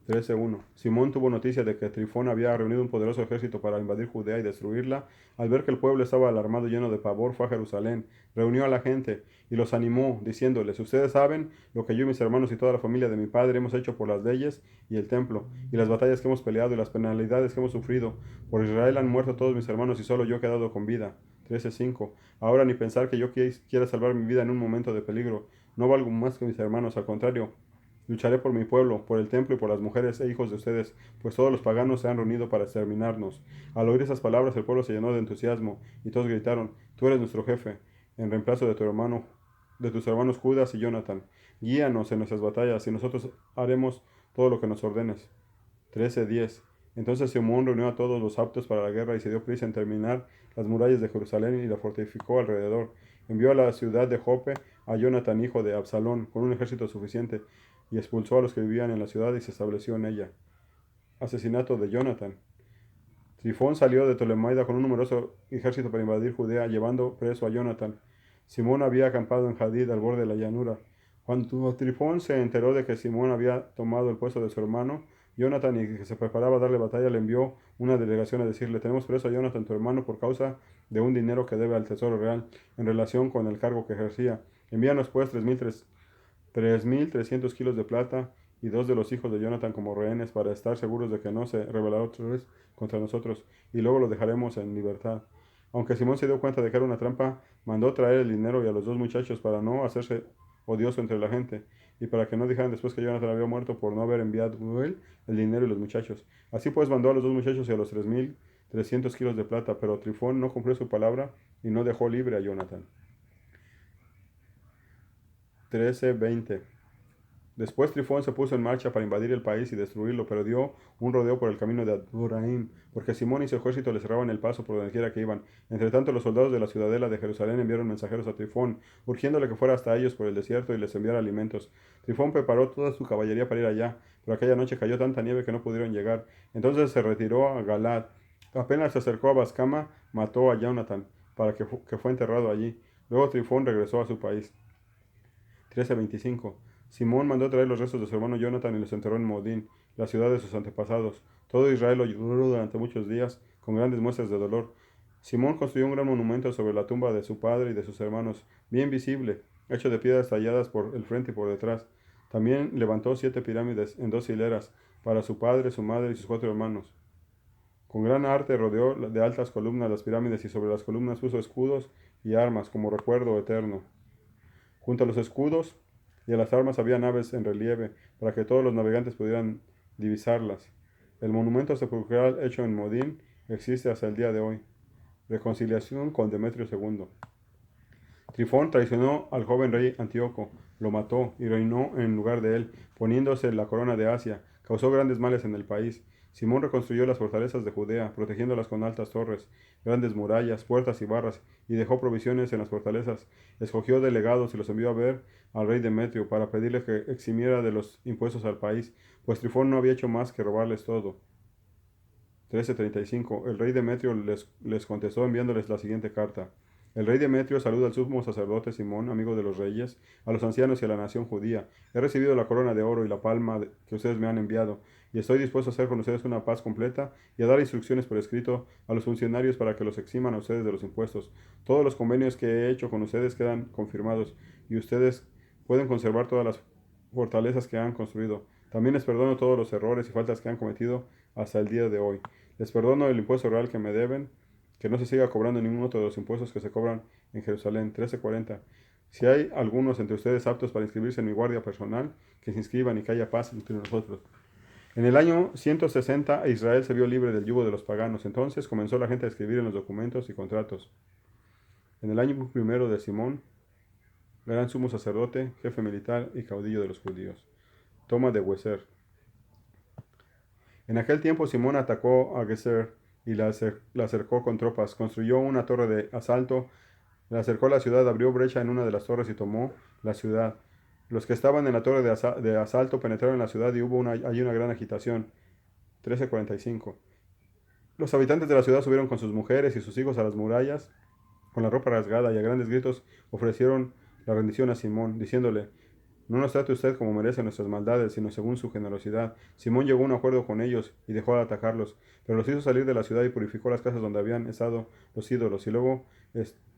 13:1. Simón tuvo noticia de que Trifón había reunido un poderoso ejército para invadir Judea y destruirla. Al ver que el pueblo estaba alarmado y lleno de pavor, fue a Jerusalén, reunió a la gente y los animó, diciéndoles: ustedes saben lo que yo y mis hermanos y toda la familia de mi padre hemos hecho por las leyes y el templo, y las batallas que hemos peleado y las penalidades que hemos sufrido. Por Israel han muerto todos mis hermanos y solo yo he quedado con vida. 13:5. Ahora ni pensar que yo quiera salvar mi vida en un momento de peligro. No valgo más que mis hermanos, al contrario. Lucharé por mi pueblo, por el templo y por las mujeres e hijos de ustedes, pues todos los paganos se han reunido para exterminarnos. Al oír esas palabras, el pueblo se llenó de entusiasmo, y todos gritaron: tú eres nuestro jefe, en reemplazo de tus hermanos Judas y Jonathan. Guíanos en nuestras batallas, y nosotros haremos todo lo que nos ordenes. 13:10. Entonces Simón reunió a todos los aptos para la guerra y se dio prisa en terminar las murallas de Jerusalén y la fortificó alrededor. Envió a la ciudad de Jope a Jonathan, hijo de Absalón, con un ejército suficiente, y expulsó a los que vivían en la ciudad y se estableció en ella. Asesinato de Jonathan. Trifón salió de Tolemaida con un numeroso ejército para invadir Judea, llevando preso a Jonathan. Simón había acampado en Hadid, al borde de la llanura. Cuando Trifón se enteró de que Simón había tomado el puesto de su hermano Jonathan y que se preparaba a darle batalla, le envió una delegación a decirle: tenemos preso a Jonathan, tu hermano, por causa de un dinero que debe al tesoro real en relación con el cargo que ejercía. Envíanos pues 3,300 kilos de plata y 2 de los hijos de Jonathan como rehenes, para estar seguros de que no se rebelará otra vez contra nosotros, y luego lo dejaremos en libertad. Aunque Simón se dio cuenta de que era una trampa, mandó traer el dinero y a los dos muchachos para no hacerse odioso entre la gente, y para que no dijeran después que Jonathan había muerto por no haber enviado él el dinero y los muchachos. Así pues mandó a los dos muchachos y a los 3,300 kilos de plata, pero Trifón no cumplió su palabra y no dejó libre a Jonathan. 13:20. Después Trifón se puso en marcha para invadir el país y destruirlo, pero dio un rodeo por el camino de Adoraim, porque Simón y su ejército le cerraban el paso por donde quiera que iban. Entre tanto, los soldados de la ciudadela de Jerusalén enviaron mensajeros a Trifón, urgiéndole que fuera hasta ellos por el desierto y les enviara alimentos. Trifón preparó toda su caballería para ir allá, pero aquella noche cayó tanta nieve que no pudieron llegar. Entonces se retiró a Galad. Apenas se acercó a Bascama, mató a Jonathan, que fue enterrado allí. Luego Trifón regresó a su país. 13:25. Simón mandó traer los restos de su hermano Jonathan y los enterró en Modín, la ciudad de sus antepasados. Todo Israel lo lloró durante muchos días, con grandes muestras de dolor. Simón construyó un gran monumento sobre la tumba de su padre y de sus hermanos, bien visible, hecho de piedras talladas por el frente y por detrás. También levantó 7 pirámides en 2 hileras, para su padre, su madre y sus 4 hermanos. Con gran arte rodeó de altas columnas las pirámides y sobre las columnas puso escudos y armas como recuerdo eterno. Junto a los escudos y a las armas había naves en relieve para que todos los navegantes pudieran divisarlas. El monumento sepulcral hecho en Modín existe hasta el día de hoy. Reconciliación con Demetrio II. Trifón traicionó al joven rey Antíoco, lo mató y reinó en lugar de él, poniéndose la corona de Asia. Causó grandes males en el país. Simón reconstruyó las fortalezas de Judea, protegiéndolas con altas torres, grandes murallas, puertas y barras, y dejó provisiones en las fortalezas. Escogió delegados y los envió a ver al rey Demetrio para pedirle que eximiera de los impuestos al país, pues Trifón no había hecho más que robarles todo. 13:35. El rey Demetrio les contestó enviándoles la siguiente carta. El rey Demetrio saluda al sumo sacerdote Simón, amigo de los reyes, a los ancianos y a la nación judía. He recibido la corona de oro y la palma que ustedes me han enviado, y estoy dispuesto a hacer con ustedes una paz completa y a dar instrucciones por escrito a los funcionarios para que los eximan a ustedes de los impuestos. Todos los convenios que he hecho con ustedes quedan confirmados, y ustedes pueden conservar todas las fortalezas que han construido. También les perdono todos los errores y faltas que han cometido hasta el día de hoy. Les perdono el impuesto real que me deben, que no se siga cobrando ningún otro de los impuestos que se cobran en Jerusalén. 13:40. Si hay algunos entre ustedes aptos para inscribirse en mi guardia personal, que se inscriban y que haya paz entre nosotros. En el año 160 Israel se vio libre del yugo de los paganos. Entonces comenzó la gente a escribir en los documentos y contratos. En el año primero de Simón, gran sumo sacerdote, jefe militar y caudillo de los judíos. Toma de Weser. En aquel tiempo Simón atacó a Geser y la cercó con tropas. Construyó una torre de asalto, la acercó a la ciudad, abrió brecha en una de las torres y tomó la ciudad. Los que estaban en la torre de asalto penetraron en la ciudad y hubo allí una gran agitación. 13:45. Los habitantes de la ciudad subieron con sus mujeres y sus hijos a las murallas, con la ropa rasgada, y a grandes gritos ofrecieron la rendición a Simón, diciéndole: no nos trate usted como merecen nuestras maldades, sino según su generosidad. Simón llegó a un acuerdo con ellos y dejó de atacarlos, pero los hizo salir de la ciudad y purificó las casas donde habían estado los ídolos. Y luego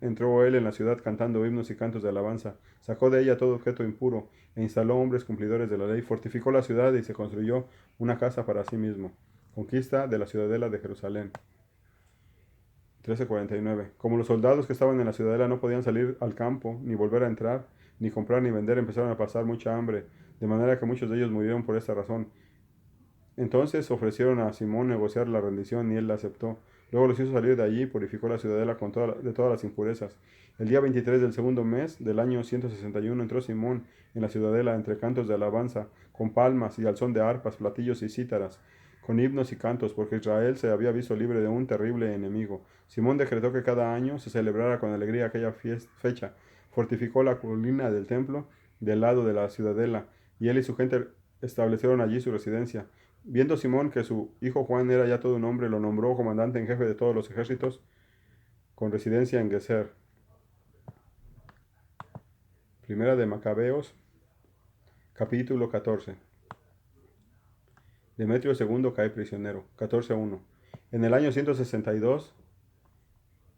entró él en la ciudad cantando himnos y cantos de alabanza. Sacó de ella todo objeto impuro e instaló hombres cumplidores de la ley. Fortificó la ciudad y se construyó una casa para sí mismo. Conquista de la ciudadela de Jerusalén. 13:49. Como los soldados que estaban en la ciudadela no podían salir al campo, ni volver a entrar, ni comprar ni vender, empezaron a pasar mucha hambre, de manera que muchos de ellos murieron por esta razón. Entonces ofrecieron a Simón negociar la rendición y él la aceptó. Luego los hizo salir de allí y purificó la ciudadela de todas las impurezas. El día 23 del segundo mes del año 161 entró Simón en la ciudadela entre cantos de alabanza, con palmas y al son de arpas, platillos y cítaras, con himnos y cantos, porque Israel se había visto libre de un terrible enemigo. Simón decretó que cada año se celebrara con alegría aquella fecha. Fortificó la colina del templo del lado de la ciudadela, y él y su gente establecieron allí su residencia. Viendo Simón que su hijo Juan era ya todo un hombre, lo nombró comandante en jefe de todos los ejércitos, con residencia en Geser. Primera de Macabeos, capítulo 14. Demetrio II cae prisionero. 14:1. En el año 162,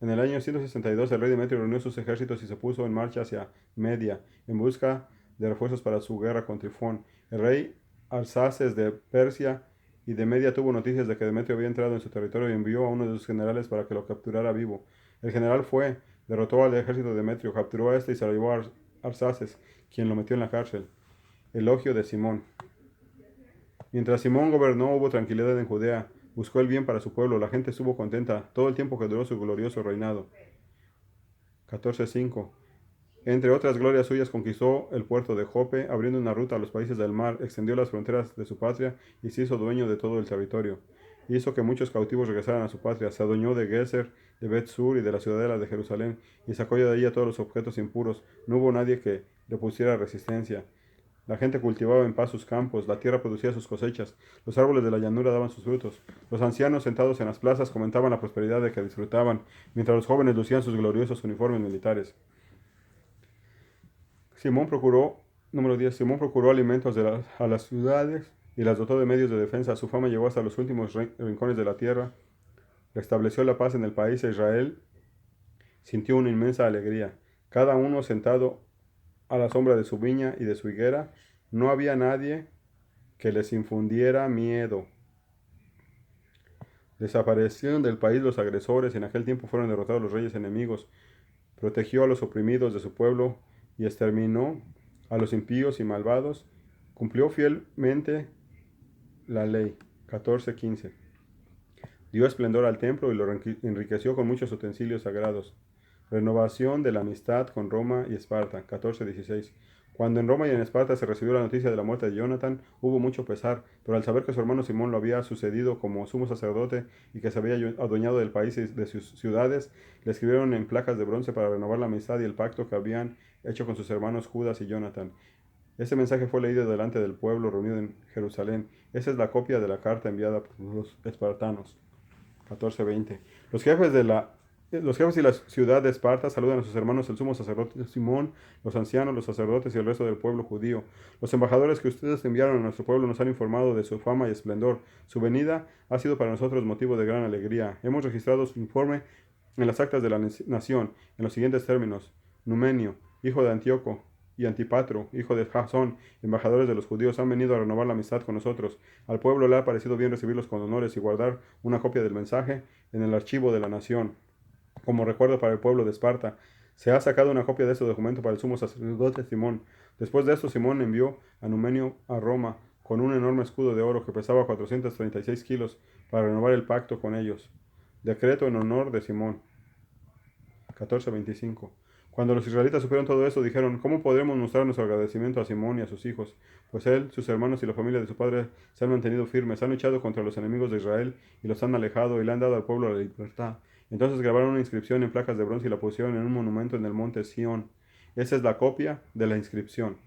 el rey Demetrio reunió sus ejércitos y se puso en marcha hacia Media, en busca de refuerzos para su guerra con Trifón. El rey Arsaces de Persia y de Media tuvo noticias de que Demetrio había entrado en su territorio y envió a uno de sus generales para que lo capturara vivo. El general fue, derrotó al ejército de Demetrio, capturó a este y se lo llevó a Arsaces, quien lo metió en la cárcel. Elogio de Simón. Mientras Simón gobernó, hubo tranquilidad en Judea. Buscó el bien para su pueblo. La gente estuvo contenta todo el tiempo que duró su glorioso reinado. 14:5. Entre otras glorias suyas, conquistó el puerto de Jope, abriendo una ruta a los países del mar, extendió las fronteras de su patria y se hizo dueño de todo el territorio. Hizo que muchos cautivos regresaran a su patria. Se adueñó de Geser, de Bet-Sur y de la ciudadela de Jerusalén, y sacó de ahí a todos los objetos impuros. No hubo nadie que le pusiera resistencia. La gente cultivaba en paz sus campos, la tierra producía sus cosechas, los árboles de la llanura daban sus frutos. Los ancianos sentados en las plazas comentaban la prosperidad de que disfrutaban, mientras los jóvenes lucían sus gloriosos uniformes militares. Simón procuró, número 10, Simón procuró alimentos a las ciudades y las dotó de medios de defensa. Su fama llegó hasta los últimos rincones de la tierra. Restableció la paz en el país e Israel sintió una inmensa alegría. Cada uno sentado a la sombra de su viña y de su higuera, no había nadie que les infundiera miedo. Desaparecieron del país los agresores, y en aquel tiempo fueron derrotados los reyes enemigos. Protegió a los oprimidos de su pueblo y exterminó a los impíos y malvados. Cumplió fielmente la ley. 14:15. Dio esplendor al templo y lo enriqueció con muchos utensilios sagrados. Renovación de la amistad con Roma y Esparta. 14:16. Cuando en Roma y en Esparta se recibió la noticia de la muerte de Jonathan, hubo mucho pesar, pero al saber que su hermano Simón lo había sucedido como sumo sacerdote y que se había adueñado del país y de sus ciudades, le escribieron en placas de bronce para renovar la amistad y el pacto que habían hecho con sus hermanos Judas y Jonathan. Este mensaje fue leído delante del pueblo reunido en Jerusalén. Esa es la copia de la carta enviada por los espartanos. 14:20. Los jefes y la ciudad de Esparta saludan a sus hermanos el sumo sacerdote Simón, los ancianos, los sacerdotes y el resto del pueblo judío. Los embajadores que ustedes enviaron a nuestro pueblo nos han informado de su fama y esplendor. Su venida ha sido para nosotros motivo de gran alegría. Hemos registrado su informe en las actas de la nación en los siguientes términos: Numenio, hijo de Antíoco, y Antipatro, hijo de Jasón, embajadores de los judíos, han venido a renovar la amistad con nosotros. Al pueblo le ha parecido bien recibirlos con honores y guardar una copia del mensaje en el archivo de la nación. Como recuerdo para el pueblo de Esparta, se ha sacado una copia de este documento para el sumo sacerdote Simón. Después de esto, Simón envió a Numenio a Roma con un enorme escudo de oro que pesaba 436 kilos para renovar el pacto con ellos. Decreto en honor de Simón. 14:25. Cuando los israelitas supieron todo esto, dijeron: ¿cómo podremos mostrar nuestro agradecimiento a Simón y a sus hijos? Pues él, sus hermanos y la familia de su padre se han mantenido firmes, han luchado contra los enemigos de Israel y los han alejado y le han dado al pueblo la libertad. Entonces grabaron una inscripción en placas de bronce y la pusieron en un monumento en el monte Sión. Esa es la copia de la inscripción.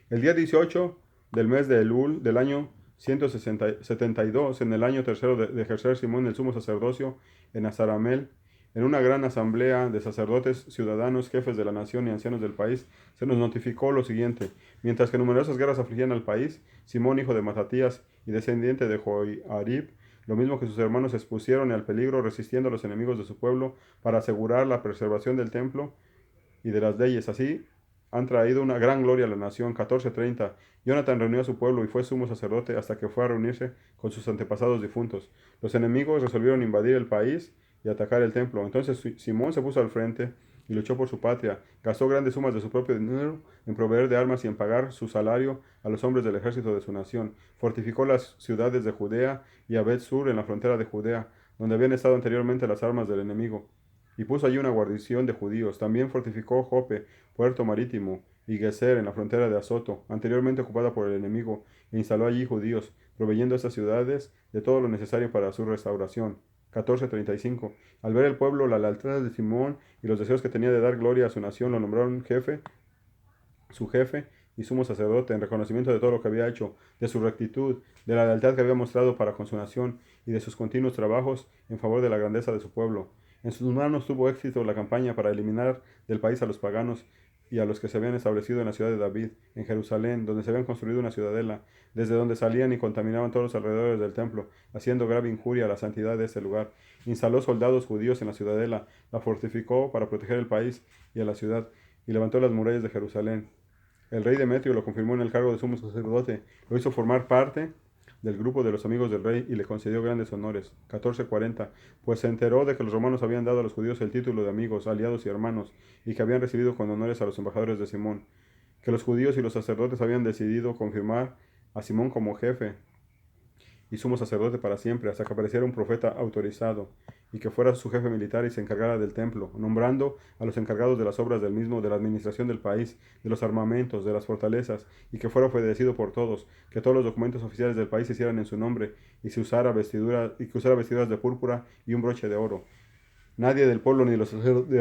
El día 18 del mes de Elul del año 172, en el año tercero de ejercer Simón el sumo sacerdocio en Azaramel, en una gran asamblea de sacerdotes, ciudadanos, jefes de la nación y ancianos del país, se nos notificó lo siguiente: mientras que numerosas guerras afligían al país, Simón, hijo de Matatías y descendiente de Joiarib, lo mismo que sus hermanos, se expusieron al peligro resistiendo a los enemigos de su pueblo para asegurar la preservación del templo y de las leyes. Así han traído una gran gloria a la nación. 14:30. Jonathan reunió a su pueblo y fue sumo sacerdote hasta que fue a reunirse con sus antepasados difuntos. Los enemigos resolvieron invadir el país y atacar el templo. Entonces Simón se puso al frente y luchó por su patria. Gastó grandes sumas de su propio dinero en proveer de armas y en pagar su salario a los hombres del ejército de su nación. Fortificó las ciudades de Judea y Abed Sur en la frontera de Judea, donde habían estado anteriormente las armas del enemigo, y puso allí una guarnición de judíos. También fortificó Jope, puerto marítimo, y Geser en la frontera de Azoto, anteriormente ocupada por el enemigo, e instaló allí judíos, proveyendo a estas ciudades de todo lo necesario para su restauración. 14:35. Al ver el pueblo la lealtad de Simón y los deseos que tenía de dar gloria a su nación, lo nombraron su jefe y sumo sacerdote, en reconocimiento de todo lo que había hecho, de su rectitud, de la lealtad que había mostrado para con su nación y de sus continuos trabajos en favor de la grandeza de su pueblo. En sus manos tuvo éxito la campaña para eliminar del país a los paganos y a los que se habían establecido en la ciudad de David, en Jerusalén, donde se habían construido una ciudadela, desde donde salían y contaminaban todos los alrededores del templo, haciendo grave injuria a la santidad de este lugar. Instaló soldados judíos en la ciudadela, la fortificó para proteger el país y a la ciudad, y levantó las murallas de Jerusalén. El rey Demetrio lo confirmó en el cargo de sumo sacerdote, lo hizo formar parte del grupo de los amigos del rey y le concedió grandes honores. 14:40. Pues se enteró de que los romanos habían dado a los judíos el título de amigos, aliados y hermanos, y que habían recibido con honores a los embajadores de Simón, que los judíos y los sacerdotes habían decidido confirmar a Simón como jefe y sumo sacerdote para siempre, hasta que apareciera un profeta autorizado, y que fuera su jefe militar y se encargara del templo, nombrando a los encargados de las obras del mismo, de la administración del país, de los armamentos, de las fortalezas, y que fuera obedecido por todos, que todos los documentos oficiales del país se hicieran en su nombre, y que usara vestiduras de púrpura y un broche de oro. Nadie del pueblo ni de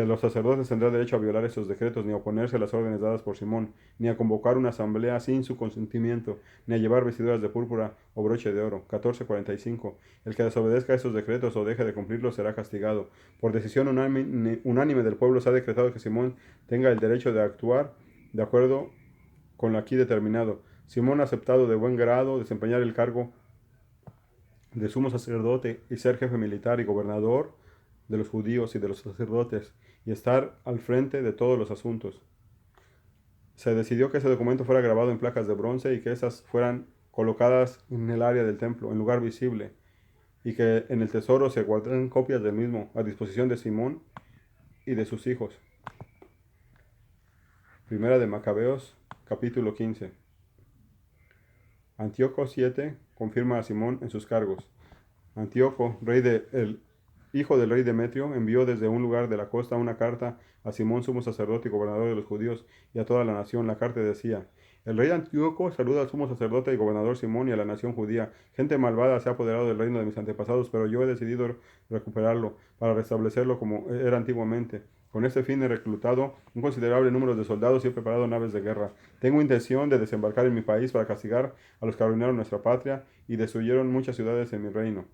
los sacerdotes tendrá derecho a violar esos decretos, ni a oponerse a las órdenes dadas por Simón, ni a convocar una asamblea sin su consentimiento, ni a llevar vestiduras de púrpura o broche de oro. 14:45. El que desobedezca esos decretos o deje de cumplirlos será castigado. Por decisión unánime del pueblo se ha decretado que Simón tenga el derecho de actuar de acuerdo con lo aquí determinado. Simón ha aceptado de buen grado desempeñar el cargo de sumo sacerdote y ser jefe militar y gobernador de los judíos y de los sacerdotes, y estar al frente de todos los asuntos. Se decidió que ese documento fuera grabado en placas de bronce y que esas fueran colocadas en el área del templo, en lugar visible, y que en el tesoro se guardaran copias del mismo a disposición de Simón y de sus hijos. Primera de Macabeos, capítulo 15. Antíoco 7 confirma a Simón en sus cargos. Antíoco, hijo del rey Demetrio, envió desde un lugar de la costa una carta a Simón, sumo sacerdote y gobernador de los judíos, y a toda la nación. La carta decía: el rey Antíoco saluda al sumo sacerdote y gobernador Simón y a la nación judía. Gente malvada se ha apoderado del reino de mis antepasados, pero yo he decidido recuperarlo para restablecerlo como era antiguamente. Con este fin he reclutado un considerable número de soldados y he preparado naves de guerra. Tengo intención de desembarcar en mi país para castigar a los que arruinaron nuestra patria y destruyeron muchas ciudades en mi reino.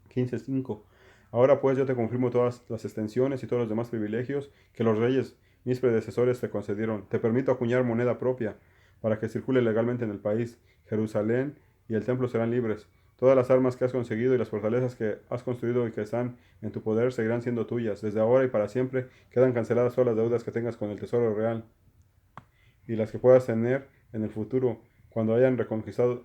15:5. Ahora pues yo te confirmo todas las extensiones y todos los demás privilegios que los reyes, mis predecesores, te concedieron. Te permito acuñar moneda propia para que circule legalmente en el país. Jerusalén y el templo serán libres. Todas las armas que has conseguido y las fortalezas que has construido y que están en tu poder seguirán siendo tuyas. Desde ahora y para siempre quedan canceladas todas las deudas que tengas con el tesoro real y las que puedas tener en el futuro. Cuando haya reconquistado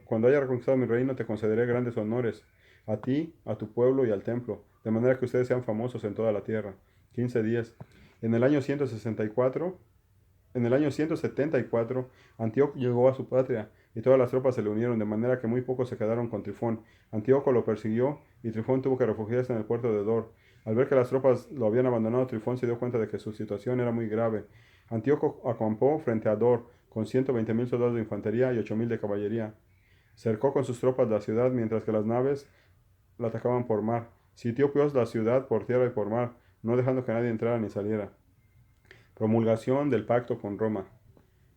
mi reino, te concederé grandes honores, a ti, a tu pueblo y al templo, de manera que ustedes sean famosos en toda la tierra. 15:10. En el año 164, en el año 174, Antíoco llegó a su patria, y todas las tropas se le unieron, de manera que muy pocos se quedaron con Trifón. Antíoco lo persiguió, y Trifón tuvo que refugiarse en el puerto de Dor. Al ver que las tropas lo habían abandonado, Trifón se dio cuenta de que su situación era muy grave. Antíoco acampó frente a Dor, con 120,000 soldados de infantería y 8,000 de caballería. Cercó con sus tropas la ciudad, mientras que las naves la atacaban por mar. Sitió pues la ciudad por tierra y por mar, no dejando que nadie entrara ni saliera. Promulgación del pacto con Roma.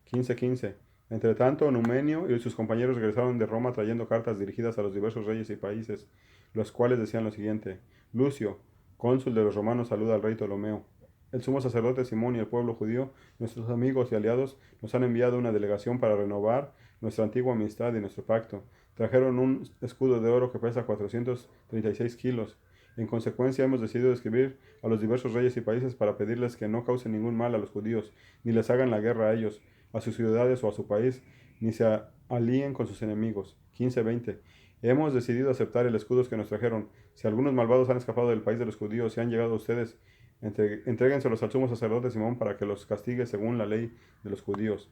15:15. Entre tanto, Numenio y sus compañeros regresaron de Roma trayendo cartas dirigidas a los diversos reyes y países, los cuales decían lo siguiente: Lucio, cónsul de los romanos, saluda al rey Ptolomeo. El sumo sacerdote Simón y el pueblo judío, nuestros amigos y aliados, nos han enviado una delegación para renovar nuestra antigua amistad y nuestro pacto. Trajeron un escudo de oro que pesa 436 kilos. En consecuencia, hemos decidido escribir a los diversos reyes y países para pedirles que no causen ningún mal a los judíos, ni les hagan la guerra a ellos, a sus ciudades o a su país, ni se alíen con sus enemigos. 15:20. Hemos decidido aceptar el escudo que nos trajeron. Si algunos malvados han escapado del país de los judíos y han llegado a ustedes, entréguenselos al sumo sacerdote Simón para que los castigue según la ley de los judíos.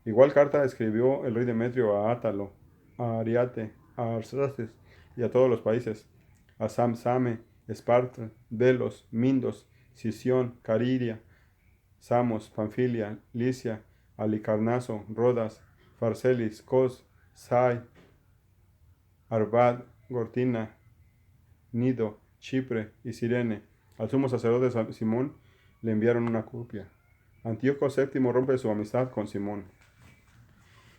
Igual carta escribió el rey Demetrio a Átalo, a Ariate, a Arsaces y a todos los países, a Samsame, Esparta, Delos, Mindos, Sición, Cariria, Samos, Panfilia, Licia, Alicarnaso, Rodas, Farselis, Cos, Sai, Arvad, Gortina, Nido, Chipre y Cirene. Al sumo sacerdote Simón le enviaron una copia. Antíoco VII rompe su amistad con Simón.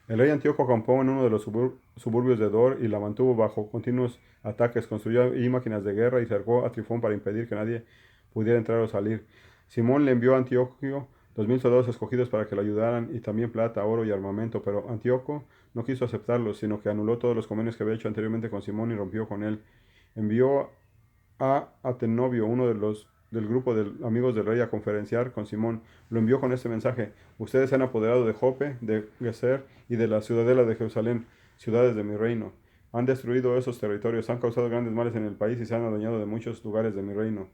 El rey Antíoco acampó en uno de los suburbios de Dor y la mantuvo bajo continuos ataques. Construyó allí máquinas de guerra y cercó a Trifón para impedir que nadie pudiera entrar o salir. Simón le envió a Antíoco 2,000 soldados escogidos para que le ayudaran, y también plata, oro y armamento, pero Antíoco no quiso aceptarlos, sino que anuló todos los convenios que había hecho anteriormente con Simón y rompió con él. Envió a Atenovio, uno del grupo de amigos del rey, a conferenciar con Simón. Lo envió con este mensaje: ustedes se han apoderado de Jope, de Geser y de la ciudadela de Jerusalén, ciudades de mi reino. Han destruido esos territorios, han causado grandes males en el país y se han adueñado de muchos lugares de mi reino.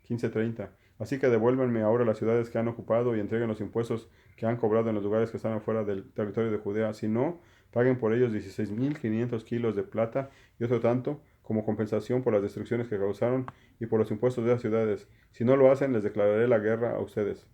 15:30. Así que devuélvanme ahora las ciudades que han ocupado y entreguen los impuestos que han cobrado en los lugares que están afuera del territorio de Judea. Si no, paguen por ellos 16,500 kilos de plata y otro tanto como compensación por las destrucciones que causaron y por los impuestos de las ciudades. Si no lo hacen, les declararé la guerra a ustedes.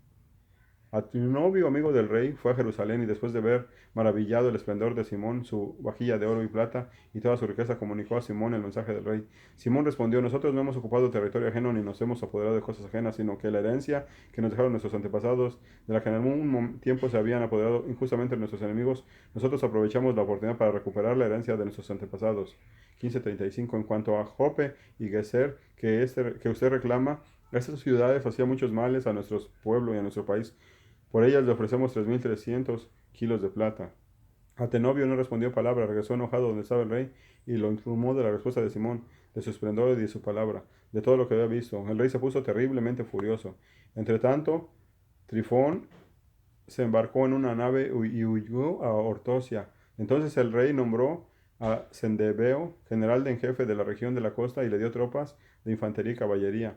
Antíoco, amigo del rey, fue a Jerusalén y después de ver maravillado el esplendor de Simón, su vajilla de oro y plata y toda su riqueza, comunicó a Simón el mensaje del rey. Simón respondió: nosotros no hemos ocupado territorio ajeno ni nos hemos apoderado de cosas ajenas, sino que la herencia que nos dejaron nuestros antepasados, de la que en algún tiempo se habían apoderado injustamente nuestros enemigos, nosotros aprovechamos la oportunidad para recuperar la herencia de nuestros antepasados. 15:35. En cuanto a Jope y Geser, que usted reclama, estas ciudades hacían muchos males a nuestro pueblo y a nuestro país. Por ellas le ofrecemos 3.300 kilos de plata. Atenobio no respondió palabra, regresó enojado donde estaba el rey y lo informó de la respuesta de Simón, de su esplendor y de su palabra, de todo lo que había visto. El rey se puso terriblemente furioso. Entretanto, Trifón se embarcó en una nave y huyó a Ortosia. Entonces el rey nombró a Sendebeo general en jefe de la región de la costa y le dio tropas de infantería y caballería.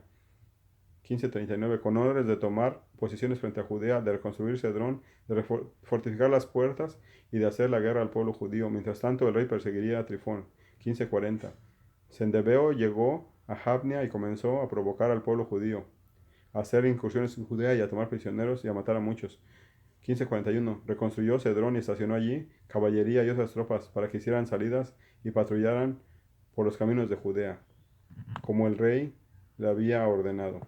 15:39. Con órdenes de tomar posiciones frente a Judea, de reconstruir Cedrón, de fortificar las puertas y de hacer la guerra al pueblo judío. Mientras tanto, el rey perseguiría a Trifón. 15:40. Sendebeo llegó a Jabnia y comenzó a provocar al pueblo judío, a hacer incursiones en Judea y a tomar prisioneros y a matar a muchos. 15:41. Reconstruyó Cedrón y estacionó allí caballería y otras tropas para que hicieran salidas y patrullaran por los caminos de Judea, como el rey le había ordenado.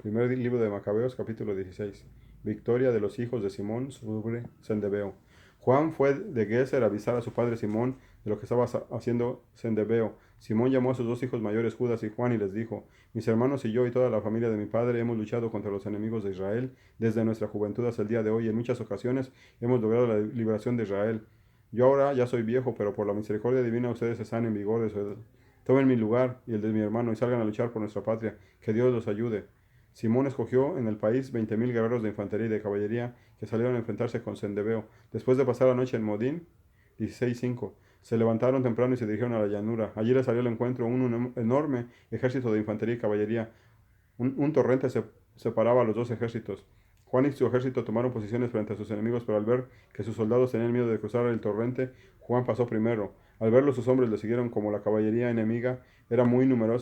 Primer libro de Macabeos, capítulo 16. Victoria de los hijos de Simón sobre Sendebeo. Juan fue de Geser a avisar a su padre Simón de lo que estaba haciendo Sendebeo. Simón llamó a sus dos hijos mayores, Judas y Juan, y les dijo: mis hermanos y yo y toda la familia de mi padre hemos luchado contra los enemigos de Israel desde nuestra juventud hasta el día de hoy. En muchas ocasiones hemos logrado la liberación de Israel. Yo ahora ya soy viejo, pero por la misericordia divina ustedes están en vigor de su edad. Tomen mi lugar y el de mi hermano y salgan a luchar por nuestra patria. Que Dios los ayude. Simón escogió en el país 20.000 guerreros de infantería y de caballería que salieron a enfrentarse con Sendebeo. Después de pasar la noche en Modín, 16:5, se levantaron temprano y se dirigieron a la llanura. Allí les salió al encuentro un enorme ejército de infantería y caballería. Un torrente separaba a los dos ejércitos. Juan y su ejército tomaron posiciones frente a sus enemigos, pero al ver que sus soldados tenían miedo de cruzar el torrente, Juan pasó primero. Al verlo, sus hombres le siguieron. Como la caballería enemiga era muy numerosa,